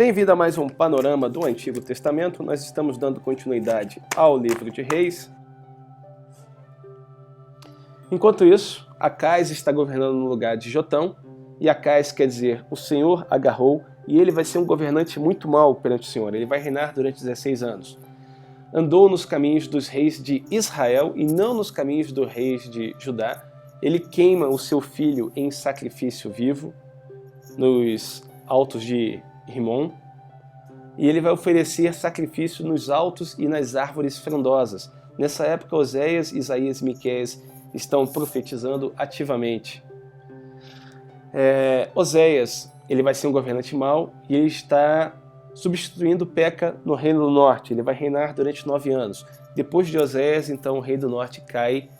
Bem-vindo a mais um panorama do Antigo Testamento. Nós estamos dando continuidade ao livro de Reis. Enquanto isso, Acais está governando no lugar de Jotão, e Acais quer dizer o Senhor agarrou, e ele vai ser um governante muito mau perante o Senhor. Ele vai reinar durante 16 anos. Andou nos caminhos dos reis de Israel e não nos caminhos dos reis de Judá. Ele queima o seu filho em sacrifício vivo nos altos de Rimon, e ele vai oferecer sacrifício nos altos e nas árvores frondosas. Nessa época, Oséias, Isaías e Miqueias estão profetizando ativamente. Oséias, ele vai ser um governante mau e ele está substituindo Peca no reino do norte. Ele vai reinar durante 9 anos. Depois de Oséias, então, o rei do norte cai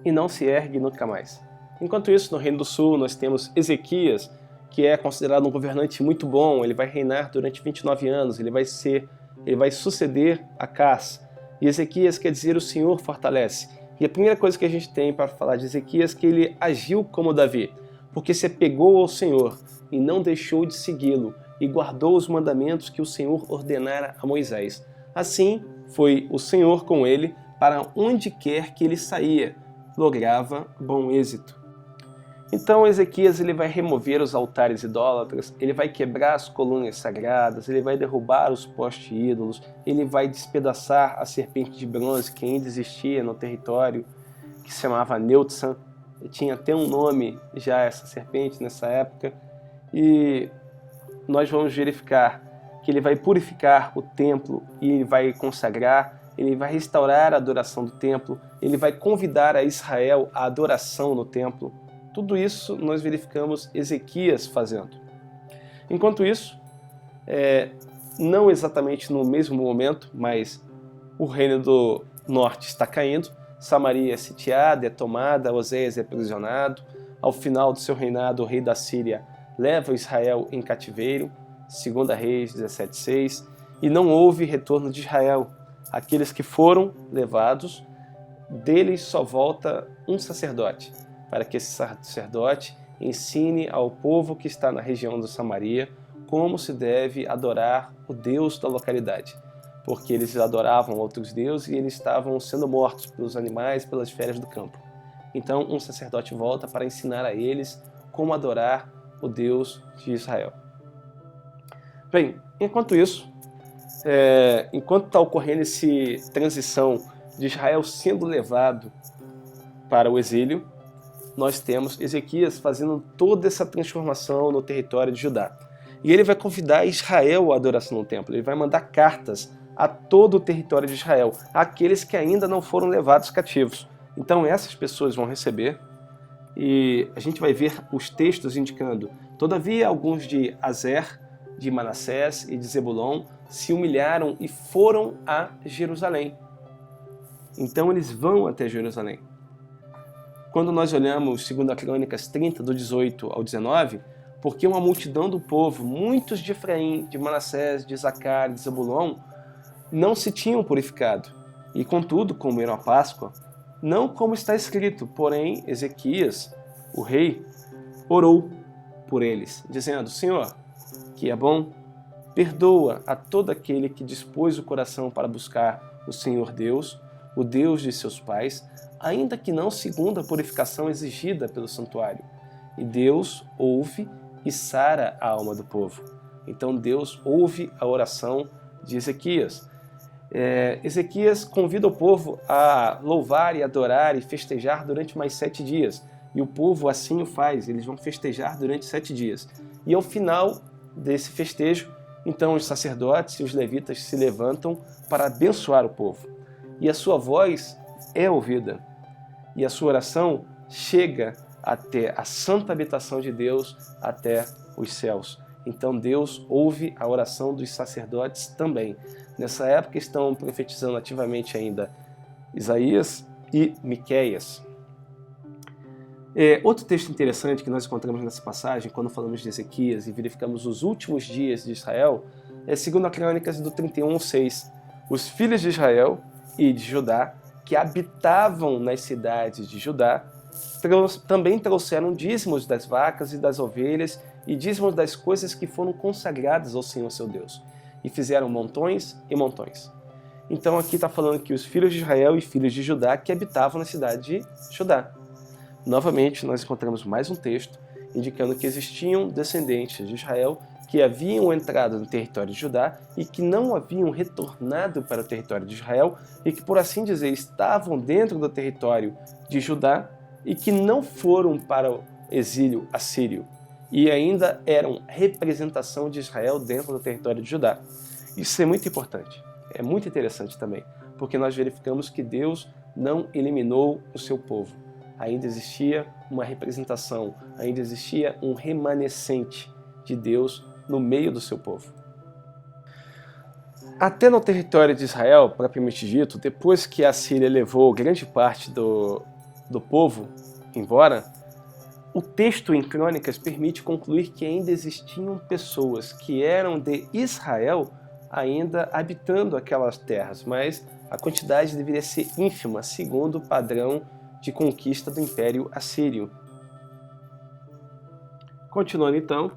e não se ergue nunca mais. Enquanto isso, no reino do sul, nós temos Ezequias, que é considerado um governante muito bom. Ele vai reinar durante 29 anos, ele vai suceder Acás. E Ezequias quer dizer o Senhor fortalece. E a primeira coisa que a gente tem para falar de Ezequias é que ele agiu como Davi, porque se apegou ao Senhor e não deixou de segui-lo, e guardou os mandamentos que o Senhor ordenara a Moisés. Assim foi o Senhor com ele, para onde quer que ele saía, lograva bom êxito. Então Ezequias ele vai remover os altares idólatras, ele vai quebrar as colunas sagradas, ele vai derrubar os postes ídolos, ele vai despedaçar a serpente de bronze que ainda existia no território, que se chamava Neutsan. Tinha até um nome já essa serpente nessa época. E nós vamos verificar que ele vai purificar o templo e ele vai consagrar, ele vai restaurar a adoração do templo, ele vai convidar a Israel à adoração no templo. Tudo isso nós verificamos Ezequias fazendo. Enquanto isso, não exatamente no mesmo momento, mas o reino do norte está caindo, Samaria é sitiada, é tomada, Oséias é aprisionado. Ao final do seu reinado, o rei da Síria leva Israel em cativeiro, 2 Reis 17:6, e não houve retorno de Israel. Aqueles que foram levados, deles só volta um sacerdote, para que esse sacerdote ensine ao povo que está na região de Samaria como se deve adorar o Deus da localidade, porque eles adoravam outros deuses e eles estavam sendo mortos pelos animais, pelas feras do campo. Então um sacerdote volta para ensinar a eles como adorar o Deus de Israel. Bem, enquanto isso, enquanto está ocorrendo essa transição de Israel sendo levado para o exílio, nós temos Ezequias fazendo toda essa transformação no território de Judá. E ele vai convidar Israel à adoração no templo. Ele vai mandar cartas a todo o território de Israel, àqueles que ainda não foram levados cativos. Então essas pessoas vão receber, e a gente vai ver os textos indicando: todavia alguns de Azer, de Manassés e de Zebulon se humilharam e foram a Jerusalém. Então eles vão até Jerusalém. Quando nós olhamos 2 Crônicas 30, do 18 ao 19, porque uma multidão do povo, muitos de Efraim, de Manassés, de Isacar, de Zebulon, não se tinham purificado, e contudo comeram a Páscoa, não como está escrito, porém Ezequias, o rei, orou por eles, dizendo: Senhor, que é bom, perdoa a todo aquele que dispôs o coração para buscar o Senhor Deus, o Deus de seus pais, ainda que não segundo a purificação exigida pelo santuário. E Deus ouve e sara a alma do povo. Então Deus ouve a oração de Ezequias. Ezequias convida o povo a louvar e adorar e festejar durante mais 7 dias. E o povo assim o faz, eles vão festejar durante 7 dias. E ao final desse festejo, então os sacerdotes e os levitas se levantam para abençoar o povo. E a sua voz é ouvida. E a sua oração chega até a santa habitação de Deus, até os céus. Então Deus ouve a oração dos sacerdotes também. Nessa época estão profetizando ativamente ainda Isaías e Miqueias. Outro texto interessante que nós encontramos nessa passagem, quando falamos de Ezequias e verificamos os últimos dias de Israel, é 2 Crônicas do 31:6. Os filhos de Israel e de Judá, que habitavam nas cidades de Judá, também trouxeram dízimos das vacas e das ovelhas e dízimos das coisas que foram consagradas ao Senhor seu Deus, e fizeram montões e montões. Então aqui está falando que os filhos de Israel e filhos de Judá que habitavam na cidade de Judá. Novamente, nós encontramos mais um texto indicando que existiam descendentes de Israel que haviam entrado no território de Judá e que não haviam retornado para o território de Israel e que, por assim dizer, estavam dentro do território de Judá e que não foram para o exílio assírio e ainda eram representação de Israel dentro do território de Judá. Isso é muito importante, é muito interessante também, porque nós verificamos que Deus não eliminou o seu povo. Ainda existia uma representação, ainda existia um remanescente de Deus no meio do seu povo. Até no território de Israel, propriamente dito, depois que a Síria levou grande parte do povo embora, o texto em Crônicas permite concluir que ainda existiam pessoas que eram de Israel ainda habitando aquelas terras, mas a quantidade deveria ser ínfima, segundo o padrão de conquista do Império Assírio. Continuando então,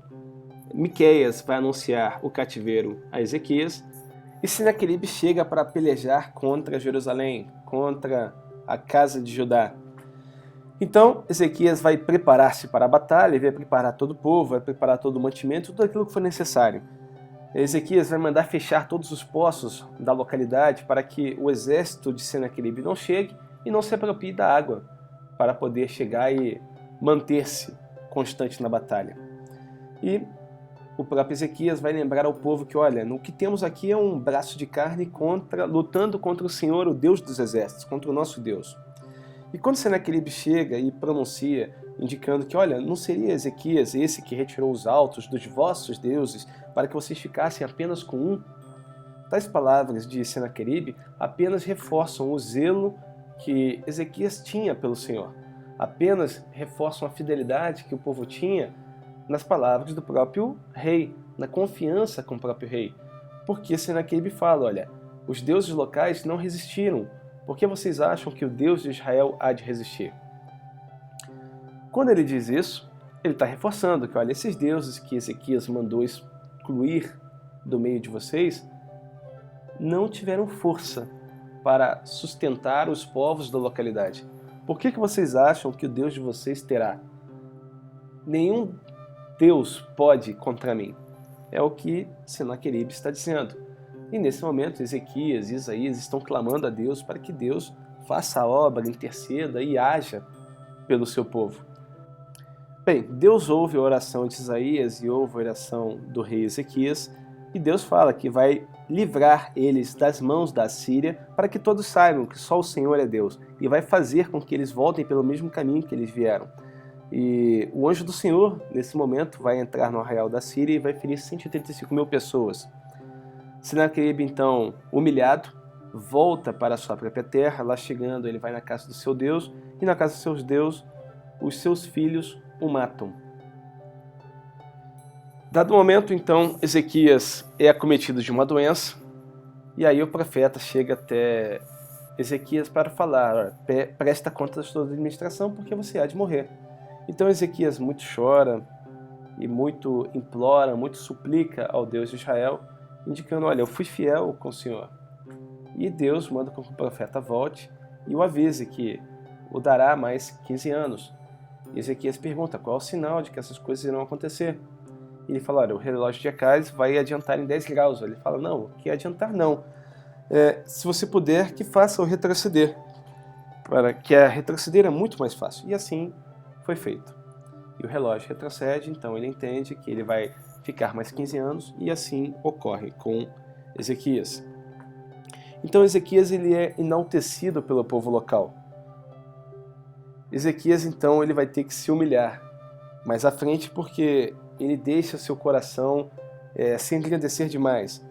Miqueias vai anunciar o cativeiro a Ezequias, e Senaqueribe chega para pelejar contra Jerusalém, contra a casa de Judá. Então, Ezequias vai preparar-se para a batalha, vai preparar todo o povo, vai preparar todo o mantimento, tudo aquilo que for necessário. Ezequias vai mandar fechar todos os poços da localidade para que o exército de Senaqueribe não chegue e não se aproprie da água, para poder chegar e manter-se constante na batalha. E o próprio Ezequias vai lembrar ao povo que, olha, o que temos aqui é um braço de carne lutando contra o Senhor, o Deus dos exércitos, contra o nosso Deus. E quando Senaqueribe chega e pronuncia, indicando que, olha, não seria Ezequias esse que retirou os altos dos vossos deuses para que vocês ficassem apenas com um? Tais palavras de Senaqueribe apenas reforçam o zelo que Ezequias tinha pelo Senhor, apenas reforçam a fidelidade que o povo tinha nas palavras do próprio rei, na confiança com o próprio rei. Porque Senaqueribe fala, olha, os deuses locais não resistiram, por que vocês acham que o Deus de Israel há de resistir? Quando ele diz isso, ele está reforçando que, olha, esses deuses que Ezequias mandou excluir do meio de vocês, não tiveram força para sustentar os povos da localidade. Por que vocês acham que o Deus de vocês terá? Nenhum Deus pode contra mim. É o que Senaqueribe está dizendo. E nesse momento Ezequias e Isaías estão clamando a Deus para que Deus faça a obra, interceda e haja pelo seu povo. Bem, Deus ouve a oração de Isaías e ouve a oração do rei Ezequias, e Deus fala que vai livrar eles das mãos da Síria para que todos saibam que só o Senhor é Deus, e vai fazer com que eles voltem pelo mesmo caminho que eles vieram. E o anjo do Senhor, nesse momento, vai entrar no arraial da Síria e vai ferir 185 mil pessoas. Senaqueribe, então, humilhado, volta para a sua própria terra. Lá chegando, ele vai na casa do seu Deus, e na casa do seu Deus, os seus filhos o matam. Dado o momento, então, Ezequias é acometido de uma doença, e aí o profeta chega até Ezequias para falar, presta conta da sua administração, porque você há de morrer. Então Ezequias muito chora e muito implora, muito suplica ao Deus de Israel, indicando, olha, eu fui fiel com o Senhor. E Deus manda com que o profeta volte e o avise que o dará mais 15 anos. E Ezequias pergunta qual é o sinal de que essas coisas irão acontecer. E ele fala, olha, o relógio de Acais vai adiantar em 10 graus. Ele fala, não, que adiantar não. Se você puder, que faça o retroceder. Para que a retroceder é muito mais fácil. E assim foi feito. E o relógio retrocede, então ele entende que ele vai ficar mais 15 anos, e assim ocorre com Ezequias. Então Ezequias ele é enaltecido pelo povo local. Ezequias então ele vai ter que se humilhar mais à frente, porque ele deixa seu coração se engrandecer demais.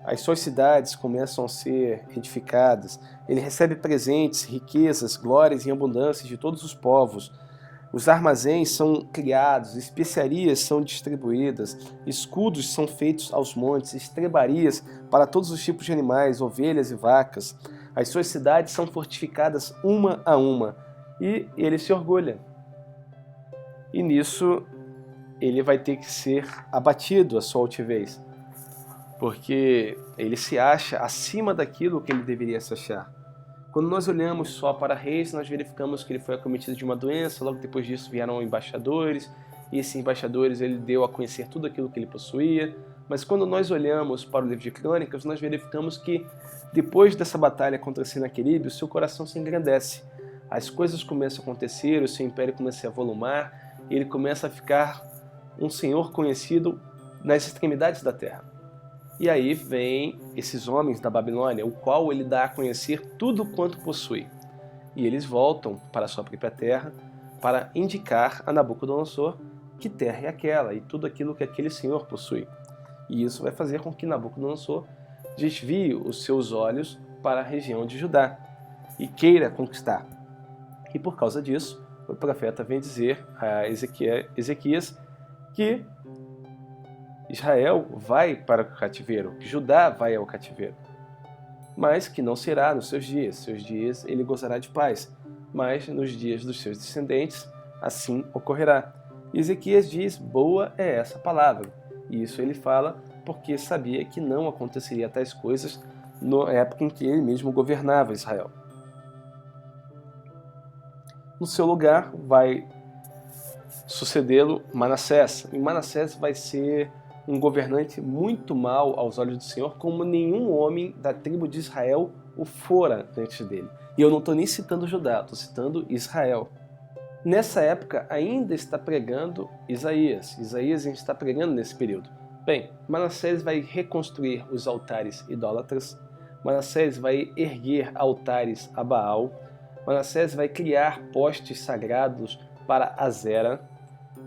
As suas cidades começam a ser edificadas, ele recebe presentes, riquezas, glórias e abundâncias de todos os povos. Os armazéns são criados, especiarias são distribuídas, escudos são feitos aos montes, estrebarias para todos os tipos de animais, ovelhas e vacas. As suas cidades são fortificadas uma a uma, e ele se orgulha. E nisso ele vai ter que ser abatido, a sua altivez, porque ele se acha acima daquilo que ele deveria se achar. Quando nós olhamos só para reis, nós verificamos que ele foi acometido de uma doença, logo depois disso vieram embaixadores, e esses embaixadores ele deu a conhecer tudo aquilo que ele possuía. Mas quando nós olhamos para o livro de Crônicas, nós verificamos que depois dessa batalha contra Senaqueribe, o seu coração se engrandece. As coisas começam a acontecer, o seu império começa a volumar, e ele começa a ficar um senhor conhecido nas extremidades da terra. E aí vem esses homens da Babilônia, o qual ele dá a conhecer tudo quanto possui. E eles voltam para a sua própria terra para indicar a Nabucodonosor que terra é aquela e tudo aquilo que aquele senhor possui. E isso vai fazer com que Nabucodonosor desvie os seus olhos para a região de Judá e queira conquistar. E por causa disso, o profeta vem dizer a Ezequias que Israel vai para o cativeiro, que Judá vai ao cativeiro, mas que não será nos seus dias ele gozará de paz, mas nos dias dos seus descendentes assim ocorrerá. E Ezequias diz, boa é essa palavra, e isso ele fala porque sabia que não aconteceria tais coisas na época em que ele mesmo governava Israel. No seu lugar vai sucedê-lo Manassés, e Manassés vai ser um governante muito mau aos olhos do Senhor, como nenhum homem da tribo de Israel o fora antes dele. E eu não estou nem citando Judá, estou citando Israel. Nessa época ainda está pregando Isaías. Isaías está pregando nesse período. Bem, Manassés vai reconstruir os altares idólatras, Manassés vai erguer altares a Baal, Manassés vai criar postes sagrados para Azera,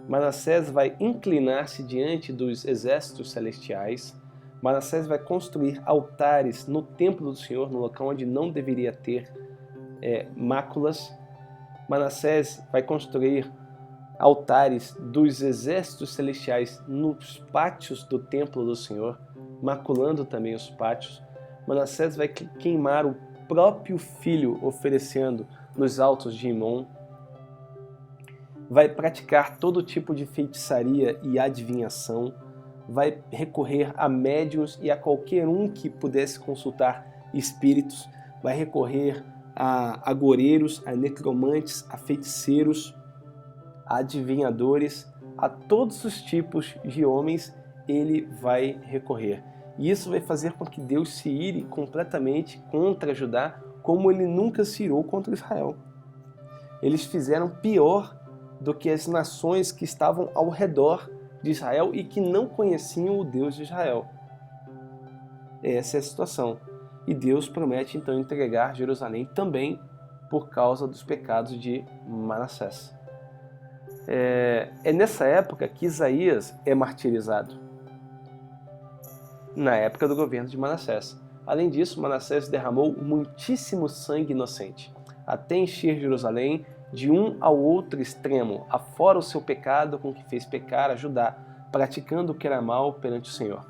Manassés vai inclinar-se diante dos exércitos celestiais, Manassés vai construir altares no templo do Senhor, no local onde não deveria ter máculas. Manassés vai construir altares dos exércitos celestiais nos pátios do templo do Senhor, maculando também os pátios. Manassés vai queimar o próprio filho, oferecendo nos altos de Imom. Vai praticar todo tipo de feitiçaria e adivinhação, vai recorrer a médiuns e a qualquer um que pudesse consultar espíritos, vai recorrer a agoureiros, a necromantes, a feiticeiros, a adivinhadores, a todos os tipos de homens ele vai recorrer. E isso vai fazer com que Deus se ire completamente contra Judá, como ele nunca se irou contra Israel. Eles fizeram pior do que as nações que estavam ao redor de Israel e que não conheciam o Deus de Israel. Essa é a situação. E Deus promete então entregar Jerusalém também por causa dos pecados de Manassés. É nessa época que Isaías é martirizado, na época do governo de Manassés. Além disso, Manassés derramou muitíssimo sangue inocente, até encher Jerusalém de um ao outro extremo, afora o seu pecado com que fez pecar a Judá, praticando o que era mal perante o Senhor.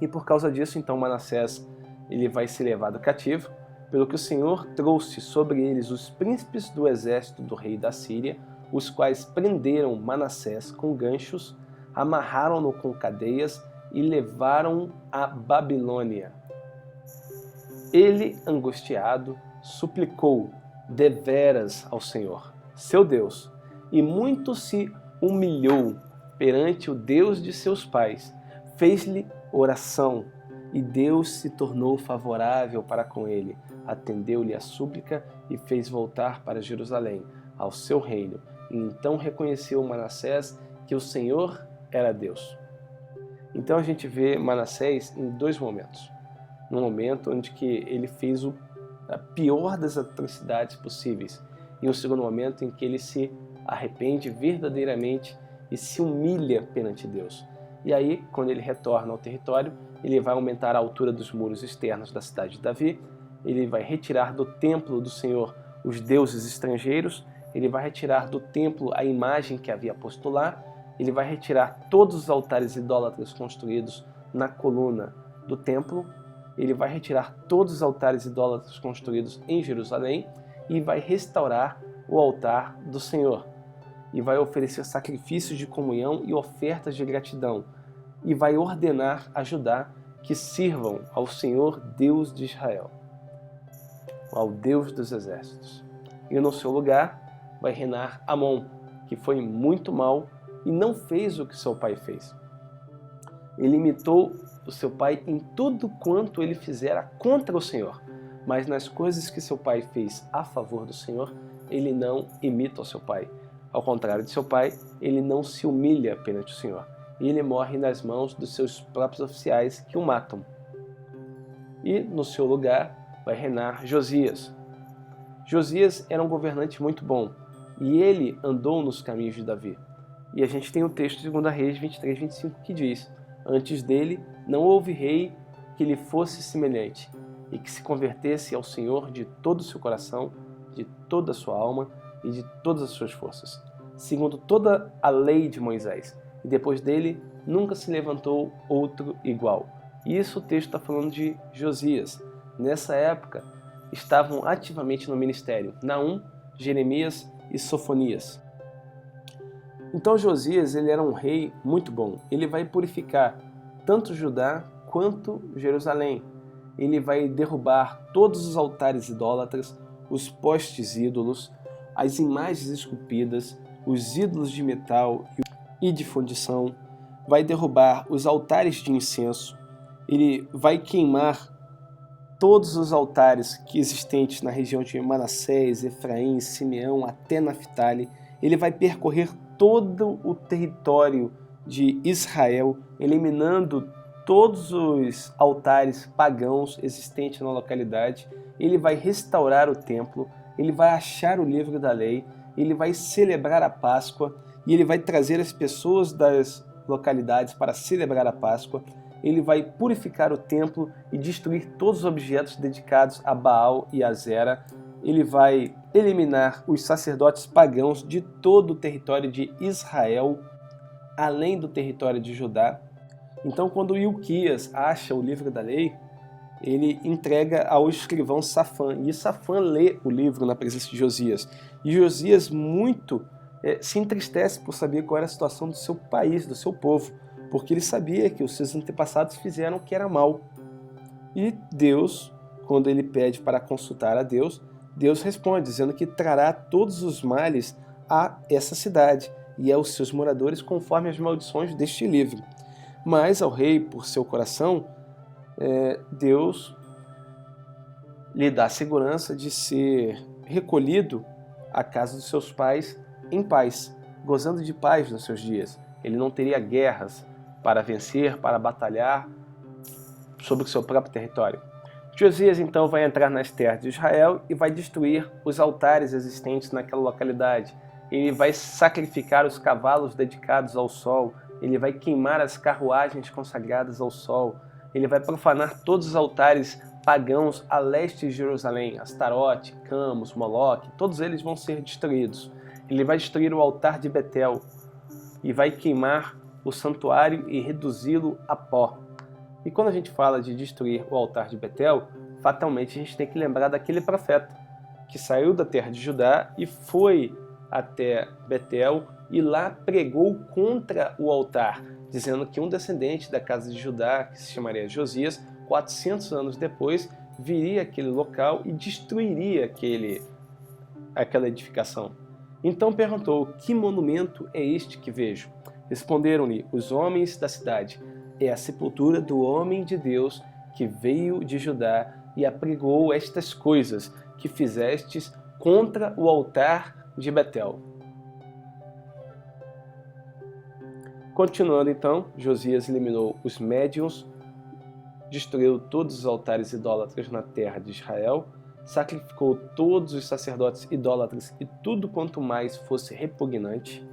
E por causa disso, então, Manassés ele vai ser levado cativo, pelo que o Senhor trouxe sobre eles os príncipes do exército do rei da Síria, os quais prenderam Manassés com ganchos, amarraram-no com cadeias e levaram à Babilônia. Ele, angustiado, suplicou deveras ao Senhor, seu Deus, e muito se humilhou perante o Deus de seus pais, fez-lhe oração, e Deus se tornou favorável para com ele, atendeu-lhe a súplica e fez voltar para Jerusalém, ao seu reino, e então reconheceu Manassés que o Senhor era Deus. Então a gente vê Manassés em dois momentos. No momento onde que ele fez a pior das atrocidades possíveis, e um segundo momento em que ele se arrepende verdadeiramente e se humilha perante Deus. E aí, quando ele retorna ao território, ele vai aumentar a altura dos muros externos da cidade de Davi, ele vai retirar do templo do Senhor os deuses estrangeiros, ele vai retirar do templo a imagem que havia posto lá, ele vai retirar todos os altares idólatras construídos na coluna do templo, ele vai retirar todos os altares idólatras construídos em Jerusalém, e vai restaurar o altar do Senhor. E vai oferecer sacrifícios de comunhão e ofertas de gratidão. E vai ordenar a Judá que sirvam ao Senhor Deus de Israel, ao Deus dos exércitos. E no seu lugar vai reinar Amon, que foi muito mau e não fez o que seu pai fez. Ele imitou o seu pai em tudo quanto ele fizera contra o Senhor, mas nas coisas que seu pai fez a favor do Senhor, ele não imita o seu pai. Ao contrário de seu pai, ele não se humilha perante o Senhor. E ele morre nas mãos dos seus próprios oficiais que o matam. E no seu lugar vai reinar Josias. Josias era um governante muito bom e ele andou nos caminhos de Davi. E a gente tem o texto de 2 Reis 23, 25 que diz: antes dele não houve rei que lhe fosse semelhante e que se convertesse ao Senhor de todo o seu coração, de toda a sua alma e de todas as suas forças, segundo toda a lei de Moisés. E depois dele nunca se levantou outro igual. E isso o texto está falando de Josias. Nessa época estavam ativamente no ministério Naum, Jeremias e Sofonias. Então Josias ele era um rei muito bom. Ele vai purificar tanto Judá quanto Jerusalém. Ele vai derrubar todos os altares idólatras, os postes ídolos, as imagens esculpidas, os ídolos de metal e de fundição. Vai derrubar os altares de incenso. Ele vai queimar todos os altares que existentes na região de Manassés, Efraim, Simeão, até Naftali. Ele vai percorrer todo o território de Israel, eliminando todos os altares pagãos existentes na localidade. Ele vai restaurar o templo, ele vai achar o livro da lei, ele vai celebrar a Páscoa e ele vai trazer as pessoas das localidades para celebrar a Páscoa. Ele vai purificar o templo e destruir todos os objetos dedicados a Baal e a Zera. Ele vai eliminar os sacerdotes pagãos de todo o território de Israel, além do território de Judá. Então, quando Ilquias acha o livro da lei, ele entrega ao escrivão Safã, e Safã lê o livro na presença de Josias. E Josias muito se entristece por saber qual era a situação do seu país, do seu povo, porque ele sabia que os seus antepassados fizeram o que era mal. E Deus, quando ele pede para consultar a Deus, Deus responde, dizendo que trará todos os males a essa cidade e aos seus moradores conforme as maldições deste livro. Mas ao rei, por seu coração, Deus lhe dá a segurança de ser recolhido à casa dos seus pais em paz, gozando de paz nos seus dias. Ele não teria guerras para vencer, para batalhar sobre o seu próprio território. Josias então vai entrar nas terras de Israel e vai destruir os altares existentes naquela localidade. Ele vai sacrificar os cavalos dedicados ao sol, ele vai queimar as carruagens consagradas ao sol, ele vai profanar todos os altares pagãos a leste de Jerusalém, Astarote, Camus, Moloque, todos eles vão ser destruídos. Ele vai destruir o altar de Betel e vai queimar o santuário e reduzi-lo a pó. E quando a gente fala de destruir o altar de Betel, fatalmente a gente tem que lembrar daquele profeta que saiu da terra de Judá e foi até Betel e lá pregou contra o altar, dizendo que um descendente da casa de Judá, que se chamaria Josias, 400 anos depois, viria àquele local e destruiria aquela edificação. Então perguntou: que monumento é este que vejo? Responderam-lhe os homens da cidade: é a sepultura do homem de Deus que veio de Judá e apregou estas coisas que fizestes contra o altar de Betel. Continuando então, Josias eliminou os médiuns, destruiu todos os altares idólatras na terra de Israel, sacrificou todos os sacerdotes idólatras e tudo quanto mais fosse repugnante.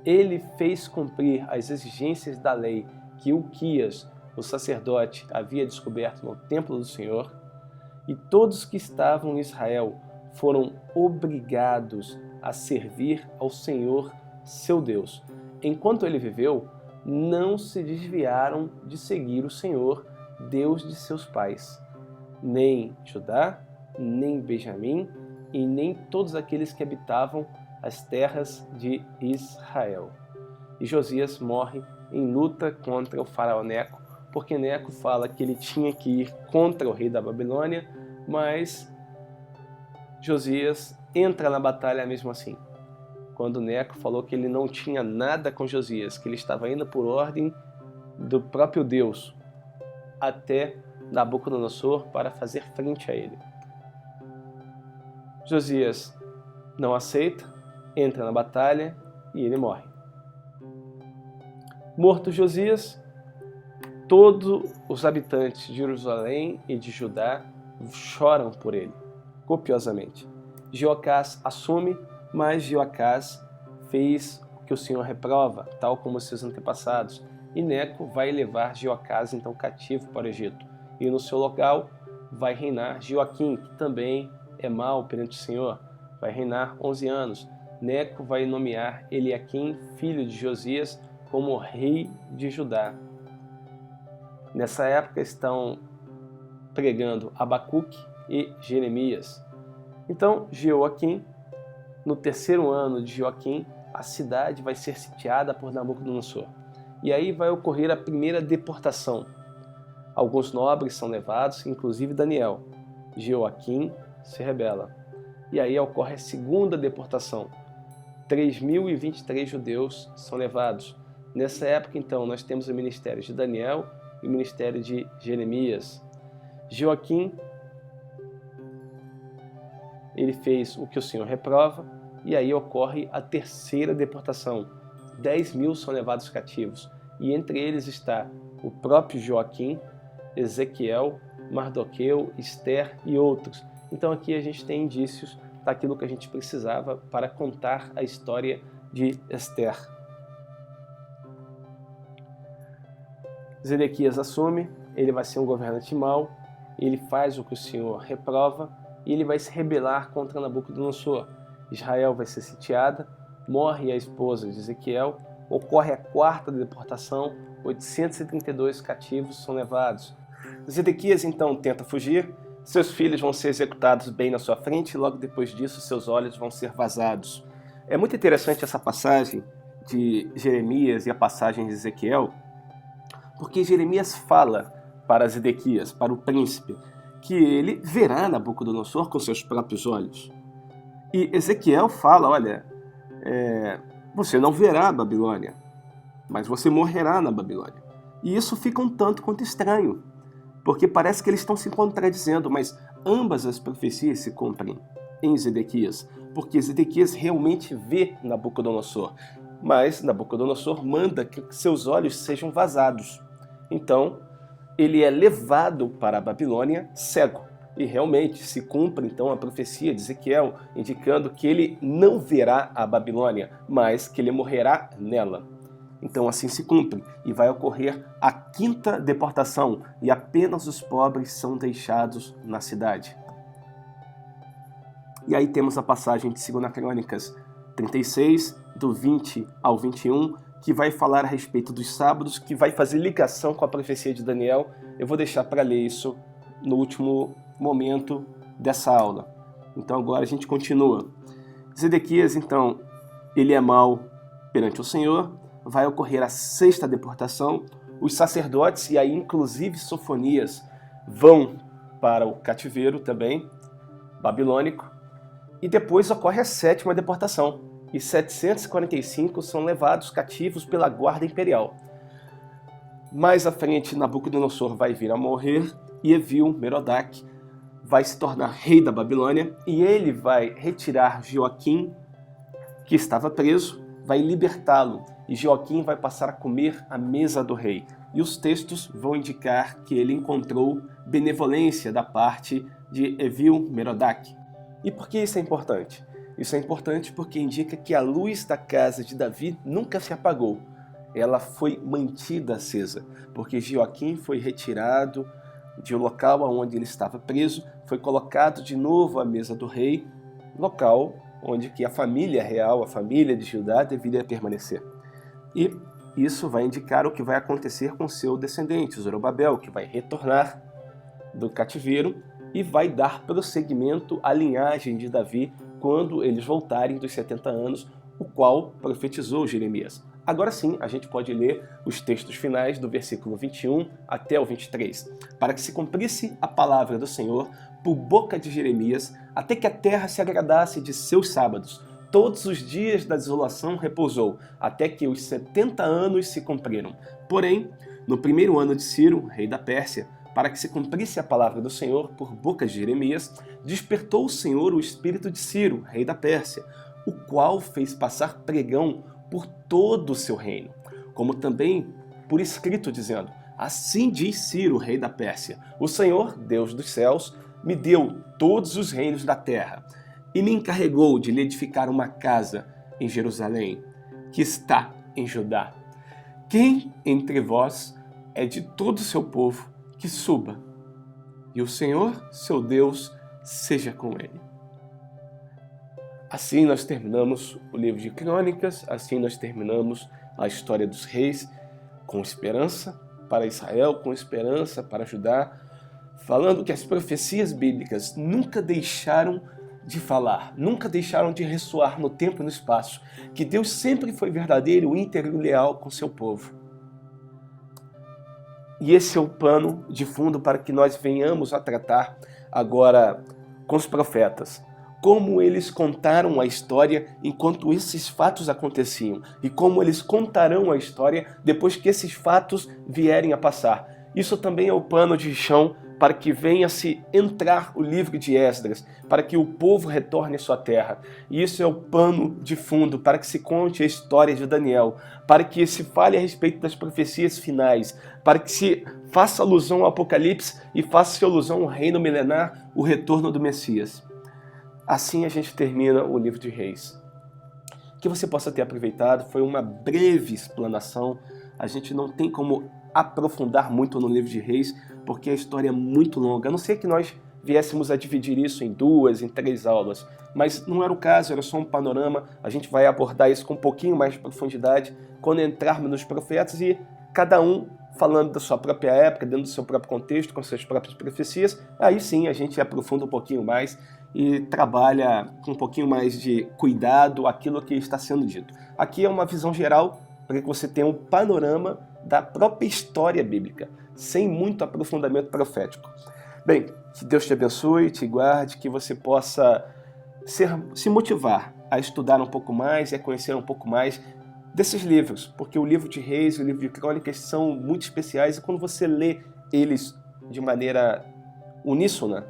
Ele fez cumprir as exigências da lei que Ilquias, o sacerdote, havia descoberto no templo do Senhor, e todos que estavam em Israel foram obrigados a servir ao Senhor, seu Deus. Enquanto ele viveu, não se desviaram de seguir o Senhor, Deus de seus pais. Nem Judá, nem Benjamim, e nem todos aqueles que habitavam as terras de Israel. E Josias morre em luta contra o faraó Neco, porque Neco fala que ele tinha que ir contra o rei da Babilônia, mas Josias entra na batalha mesmo assim. Quando Neco falou que ele não tinha nada com Josias, que ele estava indo por ordem do próprio Deus até Nabucodonosor para fazer frente a ele. Josias não aceita, entra na batalha e ele morre. Morto Josias, todos os habitantes de Jerusalém e de Judá choram por ele, copiosamente. Jeoacás assume, mas Jeoacás fez o que o Senhor reprova, tal como seus antepassados. E Neco vai levar Jeoacás então cativo para o Egito. E no seu local vai reinar Joaquim, que também é mau perante o Senhor. Vai reinar 11 anos. Neco vai nomear Eliaquim, filho de Josias, como rei de Judá. Nessa época estão pregando Abacuque e Jeremias. Então, Jeoaquim, no terceiro ano de Joaquim, a cidade vai ser sitiada por Nabucodonosor. E aí vai ocorrer a primeira deportação. Alguns nobres são levados, inclusive Daniel. Jeoaquim se rebela. E aí ocorre a segunda deportação. 3.023 judeus são levados. Nessa época, então, nós temos o ministério de Daniel e o ministério de Jeremias. Joaquim, ele fez o que o Senhor reprova, e aí ocorre a terceira deportação. 10.000 são levados cativos, e entre eles está o próprio Joaquim, Ezequiel, Mardoqueu, Ester e outros. Então aqui a gente tem indícios daquilo que a gente precisava para contar a história de Ester. Zedequias assume, ele vai ser um governante mau, ele faz o que o Senhor reprova e ele vai se rebelar contra Nabucodonosor. Israel vai ser sitiada, morre a esposa de Ezequiel, ocorre a quarta deportação, 832 cativos são levados. Zedequias então tenta fugir, seus filhos vão ser executados bem na sua frente e logo depois disso seus olhos vão ser vazados. É muito interessante essa passagem de Jeremias e a passagem de Ezequiel, porque Jeremias fala para Zedequias, para o príncipe, que ele verá Nabucodonosor com seus próprios olhos. E Ezequiel fala, olha, você não verá a Babilônia, mas você morrerá na Babilônia. E isso fica um tanto quanto estranho, porque parece que eles estão se contradizendo, mas ambas as profecias se cumprem em Zedequias, porque Zedequias realmente vê Nabucodonosor, mas Nabucodonosor manda que seus olhos sejam vazados. Então, ele é levado para a Babilônia cego. E realmente se cumpre então a profecia de Ezequiel, indicando que ele não verá a Babilônia, mas que ele morrerá nela. Então assim se cumpre, e vai ocorrer a quinta deportação, e apenas os pobres são deixados na cidade. E aí temos a passagem de 2 Crônicas 36, do 20 ao 21, que vai falar a respeito dos sábados, que vai fazer ligação com a profecia de Daniel. Eu vou deixar para ler isso no último momento dessa aula. Então agora a gente continua. Zedequias, então, ele é mau perante o Senhor, vai ocorrer a sexta deportação, os sacerdotes, e aí inclusive Sofonias, vão para o cativeiro também, babilônico, e depois ocorre a sétima deportação, e 745 são levados cativos pela guarda imperial. Mais à frente, Nabucodonosor vai vir a morrer, e Evil-Merodach vai se tornar rei da Babilônia, e ele vai retirar Joaquim, que estava preso, vai libertá-lo, e Joaquim vai passar a comer à mesa do rei. E os textos vão indicar que ele encontrou benevolência da parte de Evil-Merodach. E por que isso é importante? Isso é importante porque indica que a luz da casa de Davi nunca se apagou. Ela foi mantida acesa, porque Joaquim foi retirado de um local onde ele estava preso, foi colocado de novo à mesa do rei, local onde que a família real, a família de Judá, deveria permanecer. E isso vai indicar o que vai acontecer com seu descendente, Zorobabel, que vai retornar do cativeiro e vai dar prosseguimento à linhagem de Davi quando eles voltarem dos 70 anos, o qual profetizou Jeremias. Agora sim, a gente pode ler os textos finais do versículo 21 até o 23. Para que se cumprisse a palavra do Senhor por boca de Jeremias, até que a terra se agradasse de seus sábados. Todos os dias da desolação repousou, até que os 70 anos se cumpriram. Porém, no primeiro ano de Ciro, rei da Pérsia, para que se cumprisse a palavra do Senhor por boca de Jeremias, despertou o Senhor o espírito de Ciro, rei da Pérsia, o qual fez passar pregão por todo o seu reino, como também por escrito, dizendo: assim diz Ciro, rei da Pérsia, o Senhor, Deus dos céus, me deu todos os reinos da terra e me encarregou de lhe edificar uma casa em Jerusalém, que está em Judá. Quem entre vós é de todo o seu povo, que suba, e o Senhor, seu Deus, seja com ele. Assim nós terminamos o livro de Crônicas, assim nós terminamos a história dos reis, com esperança para Israel, com esperança para Judá, falando que as profecias bíblicas nunca deixaram de falar, nunca deixaram de ressoar no tempo e no espaço, que Deus sempre foi verdadeiro, íntegro e leal com seu povo. E esse é o pano de fundo para que nós venhamos a tratar agora com os profetas. Como eles contaram a história enquanto esses fatos aconteciam e como eles contarão a história depois que esses fatos vierem a passar. Isso também é o pano de chão para que venha se entrar o livro de Esdras, para que o povo retorne à sua terra. E isso é o pano de fundo para que se conte a história de Daniel, para que se fale a respeito das profecias finais, para que se faça alusão ao Apocalipse e faça alusão ao reino milenar, o retorno do Messias. Assim a gente termina o livro de Reis. Que você possa ter aproveitado, foi uma breve explanação, a gente não tem como aprofundar muito no livro de Reis, porque a história é muito longa, a não ser que nós viéssemos a dividir isso em 2, em 3 aulas, mas não era o caso, era só um panorama, a gente vai abordar isso com um pouquinho mais de profundidade quando entrarmos nos profetas e cada um falando da sua própria época, dentro do seu próprio contexto, com suas próprias profecias, aí sim a gente aprofunda um pouquinho mais e trabalha com um pouquinho mais de cuidado aquilo que está sendo dito. Aqui é uma visão geral para que você tenha um panorama da própria história bíblica, sem muito aprofundamento profético. Bem, que Deus te abençoe, te guarde, que você possa se motivar a estudar um pouco mais e a conhecer um pouco mais desses livros, porque o livro de Reis e o livro de Crônicas são muito especiais e quando você lê eles de maneira uníssona,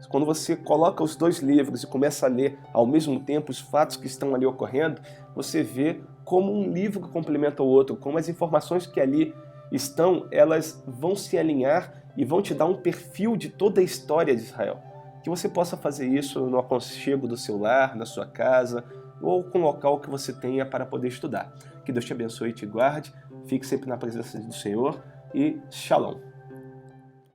quando você coloca os dois livros e começa a ler ao mesmo tempo os fatos que estão ali ocorrendo, você vê como um livro complementa o outro, como as informações que ali estão, elas vão se alinhar e vão te dar um perfil de toda a história de Israel. Que você possa fazer isso no aconchego do seu lar, na sua casa, ou com o local que você tenha para poder estudar. Que Deus te abençoe e te guarde, fique sempre na presença do Senhor e Shalom.